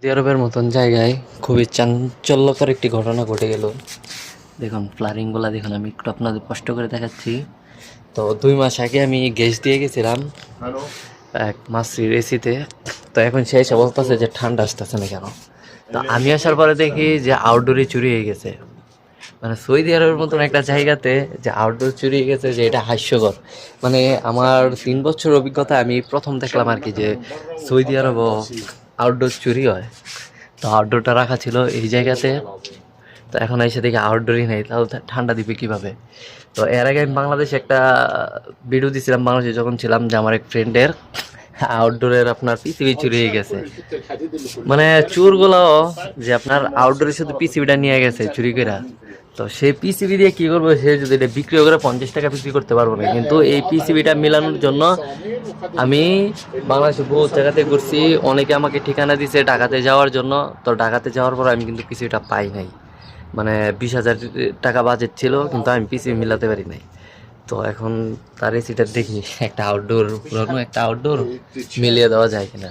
Saudi আরবের মতন জায়গায় খুবই চাঞ্চল্যকর একটি ঘটনা ঘটে গেল। দেখুন ফ্লারিংগুলা দেখুন, আমি একটু আপনাদের কষ্ট করে দেখাচ্ছি। তো 2 মাস আগে আমি গ্যাস দিয়ে গেছিলাম এক মাসির এসিতে। তো এখন সে এসে বলতেছে যে ঠান্ডা আসতেছে না কেন। তো আমি আসার পরে দেখি যে আউটডোরে চুরি হয়ে গেছে। মানে সৌদি আরবের মতন একটা জায়গাতে যে আউটডোর চুরি হয়ে গেছে, যে এটা হাস্যকর। মানে আমার 3 বছর অভিজ্ঞতা আমি প্রথম দেখলাম আর কি, যে সৌদি আরব আউটডোর চুরি হয়। তো আউটডোরটা রাখা ছিল এই জায়গাতে। তো এখন এসে দেখি আউটডোরই নেই, তাহলে ঠান্ডা দিবে কিভাবে। তো এর আগে আমি বাংলাদেশে একটা ভিডিও দিয়েছিলাম, বাংলাদেশে যখন ছিলাম, যে আমার এক ফ্রেন্ডের আউটডোরের আপনার পিসিবি চুরি হয়ে গেছে। মানে চোরগুলো যে আপনার আউটডোরে শুধু পিসিবিটা নিয়ে গেছে চুরি করে। তো সেই পিসিবি দিয়ে কি করবো, সে যদি এটা বিক্রি করে 50 টাকা বিক্রি করতে পারবো না। কিন্তু এই পিসিবিটা মেলানোর জন্য আমি বাংলাদেশে বহু জায়গাতে ঘুরছি, অনেকে আমাকে ঠিকানা দিছে ঢাকাতে যাওয়ার জন্য। তো ঢাকাতে যাওয়ার পর আমি কিন্তু পিসিবিটা পাই নাই। মানে 20,000 টাকা বাজেট ছিল, কিন্তু আমি পিসিবি মিলাতে পারি নাই। তো এখন তার এসিটা দেখি একটা আউটডোর, পুরনো একটা আউটডোর মিলিয়ে দেওয়া যায় কিনা।